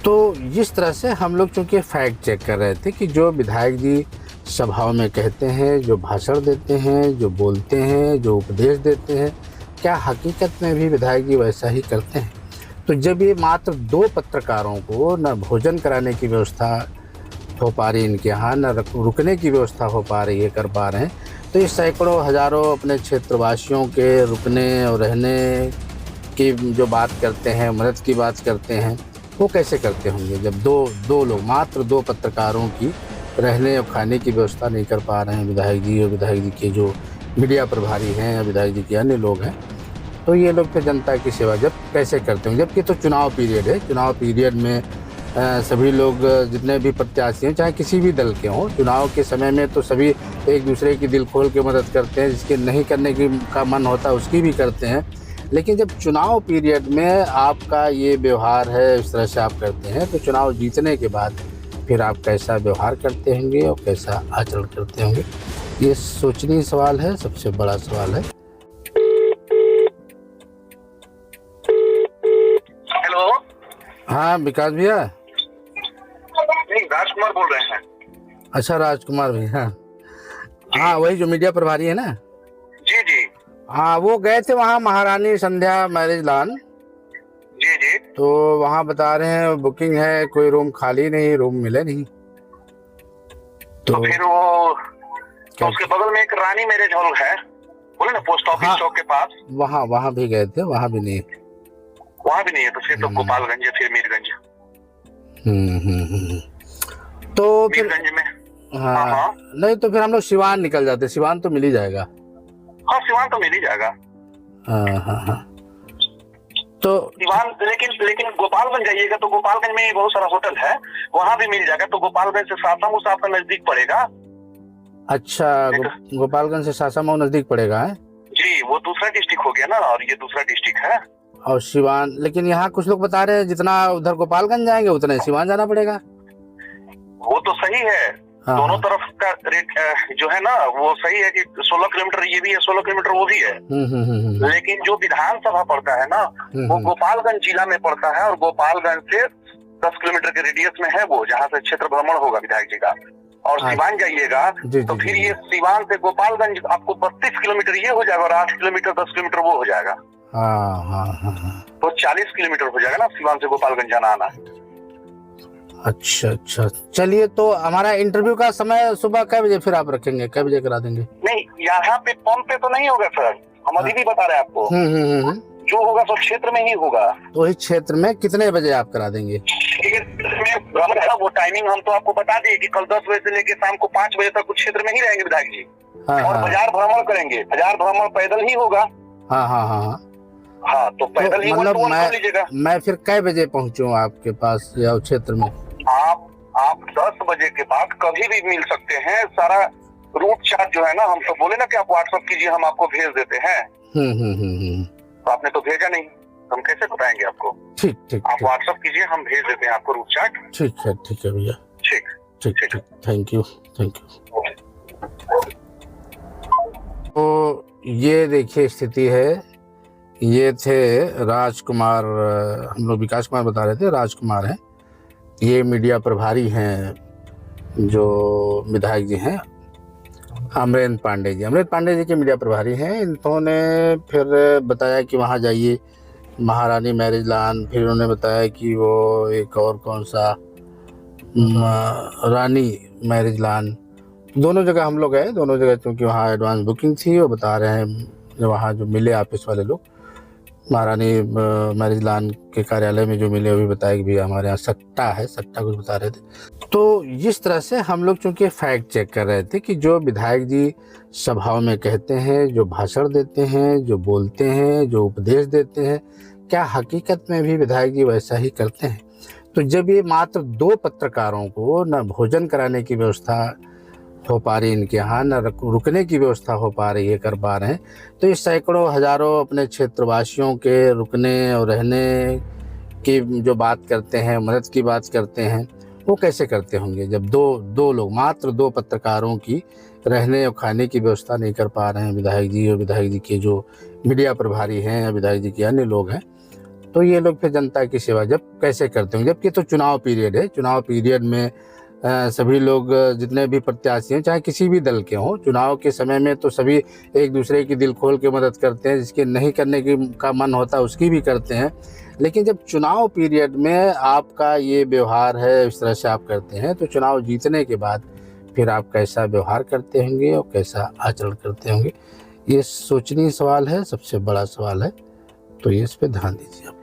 तो जिस तरह से हम लोग चूँकि फैक्ट चेक कर रहे थे कि जो विधायक जी सभाओं में कहते हैं, जो भाषण देते हैं, जो बोलते हैं, जो उपदेश देते हैं, क्या हकीकत में भी विधायक जी वैसा ही करते हैं? तो जब ये मात्र 2 पत्रकारों को न भोजन कराने की व्यवस्था हो पा रही इनके यहाँ, न रुकने की व्यवस्था हो पा रही है, कर पा रहे हैं, तो ये सैकड़ों हज़ारों अपने क्षेत्रवासियों के रुकने और रहने की जो बात करते हैं, मदद की बात करते हैं, वो कैसे करते होंगे जब दो लोग, मात्र 2 पत्रकारों की रहने और खाने की व्यवस्था नहीं कर पा रहे हैं विधायक जी, और विधायक जी के जो मीडिया प्रभारी हैं या विधायक जी के अन्य लोग हैं, तो ये लोग फिर जनता की सेवा जब कैसे करते होंगे? जबकि तो चुनाव पीरियड है, चुनाव पीरियड में सभी लोग जितने भी प्रत्याशी हैं, चाहे किसी भी दल के हों, चुनाव के समय में तो सभी एक दूसरे की दिल खोल के मदद करते हैं, जिसके नहीं करने का मन होता है उसकी भी करते हैं। लेकिन जब चुनाव पीरियड में आपका ये व्यवहार है, इस तरह से आप करते हैं, तो चुनाव जीतने के बाद फिर आप कैसा व्यवहार करते होंगे और कैसा आचरण करते होंगे? ये सोचनीय सवाल है, सबसे बड़ा सवाल है। हेलो। हाँ विकास भैया। नहीं, राजकुमार बोल रहे हैं। अच्छा राजकुमार भैया। हाँ वही जो मीडिया प्रभारी है ना? जी जी हाँ वो गए थे वहाँ महारानी संध्या मैरिज लॉन, जी जी। तो वहाँ बता रहे हैं बुकिंग है, कोई रूम खाली नहीं, रूम मिले नहीं। तो फिर वो तो उसके बगल में एक रानी मैरिज हॉल है, बोले ना, पोस्ट ऑफिस चौक के पास, वहाँ भी गए थे, वहाँ भी नहीं। वहाँ भी नहीं है, तो फिर तो गोपालगंज या फिर मीरगंज। तो फिर मीरगंज में। हाँ नहीं तो फिर हम लोग सिवान निकल जाते, सिवान तो मिल ही जाएगा। हाँ सिवान तो मिल ही जाएगा। हाँ तो सिवान, लेकिन गोपालगंज जाइएगा तो गोपालगंज में बहुत सारा होटल है, वहाँ भी मिल जाएगा। तो गोपालगंज से सासामऊ आपका नजदीक पड़ेगा। अच्छा गोपालगंज से सासामऊ नजदीक पड़ेगा है जी, वो दूसरा डिस्ट्रिक्ट हो गया ना, और ये दूसरा डिस्ट्रिक्ट है। और सिवान, लेकिन यहाँ कुछ लोग बता रहे हैं जितना उधर गोपालगंज जाएंगे उतना ही सिवान जाना पड़ेगा। वो तो सही है। हाँ, दोनों तरफ का रेट जो है ना वो सही है कि 16 किलोमीटर ये भी है, 16 किलोमीटर वो भी है। लेकिन जो विधानसभा पड़ता है ना वो गोपालगंज जिला में पड़ता है, और गोपालगंज से 10 किलोमीटर के रेडियस में है वो, जहाँ से क्षेत्र भ्रमण होगा विधायक जी का। और सिवान जाइएगा तो फिर ये सिवान से गोपालगंज आपको 32 किलोमीटर ये हो जाएगा, और 8 किलोमीटर 10 किलोमीटर वो हो जाएगा। तो 40 किलोमीटर हो जाएगा ना सिवान से गोपालगंज जाना आना। अच्छा चलिए, तो हमारा इंटरव्यू का समय सुबह कै बजे फिर आप रखेंगे, कै बजे करा देंगे? नहीं, यहाँ पे पंप पे तो नहीं होगा सर, हम अभी भी बता रहे हैं आपको। जो होगा सब क्षेत्र में ही होगा। तो इस क्षेत्र में कितने बजे आप करा देंगे? वो टाइमिंग हम तो आपको बता दिए कि कल 10 बजे से लेके शाम को 5 बजे तक कुछ क्षेत्र में ही रहेंगे विधायक जी। और बाजार भ्रमण करेंगे, बाजार भ्रमण पैदल ही होगा। हाँ तो पैदल ही मतलब मैं फिर कै बजे पहुँचूं आपके पास या क्षेत्र में? आप 10 बजे के बाद कभी भी मिल सकते हैं। सारा रूट चार्ट जो है ना, हम तो बोले ना कि आप व्हाट्सएप कीजिए, हम आपको भेज देते हैं। तो आपने तो भेजा नहीं, हम कैसे बताएंगे आपको? ठीक आप व्हाट्सएप कीजिए, हम भेज देते हैं आपको रूट चार्ट। ठीक है भैया। ठीक थैंक यू। तो ये देखिए स्थिति है, ये थे राजकुमार, हम लोग विकास कुमार बता रहे थे, राजकुमार हैं, ये मीडिया प्रभारी हैं जो विधायक जी हैं, अमरेंद्र पांडे जी के मीडिया प्रभारी हैं। इन्होंने फिर बताया कि वहाँ जाइए महारानी मैरिज लॉन, फिर उन्होंने बताया कि वो एक और कौन सा रानी मैरिज लॉन, दोनों जगह हम लोग गए, दोनों जगह क्योंकि वहाँ एडवांस बुकिंग थी। वो बता रहे हैं वहाँ जो मिले ऑफिस वाले लोग, महारानी मैरिज लॉन के कार्यालय में जो मिले, वो भी बताया कि भैया हमारे यहाँ सट्टा कुछ बता रहे थे। तो जिस तरह से हम लोग चूँकि फैक्ट चेक कर रहे थे कि जो विधायक जी सभाओं में कहते हैं, जो भाषण देते हैं, जो बोलते हैं, जो उपदेश देते हैं, क्या हकीकत में भी विधायक जी वैसा ही करते हैं? तो जब ये मात्र 2 पत्रकारों को न भोजन कराने की व्यवस्था हो पा रही इनके यहाँ, न रुकने की व्यवस्था हो पा रही है, कर पा रहे हैं, तो ये सैकड़ों हज़ारों अपने क्षेत्रवासियों के रुकने और रहने की जो बात करते हैं, मदद की बात करते हैं, वो कैसे करते होंगे जब दो लोग, मात्र 2 पत्रकारों की रहने और खाने की व्यवस्था नहीं कर पा रहे हैं विधायक जी, और विधायक जी के जो मीडिया प्रभारी हैं या विधायक जी के अन्य लोग हैं, तो ये लोग फिर जनता की सेवा जब कैसे करते होंगे, जबकि तो चुनाव पीरियड है। चुनाव पीरियड में सभी लोग जितने भी प्रत्याशी हैं, चाहे किसी भी दल के हों, चुनाव के समय में तो सभी एक दूसरे की दिल खोल के मदद करते हैं, जिसके नहीं करने की का मन होता उसकी भी करते हैं। लेकिन जब चुनाव पीरियड में आपका ये व्यवहार है, इस तरह से आप करते हैं, तो चुनाव जीतने के बाद फिर आप कैसा व्यवहार करते होंगे और कैसा आचरण करते होंगे, ये सोचनीय सवाल है, सबसे बड़ा सवाल है। तो ये इस पर ध्यान दीजिए आप।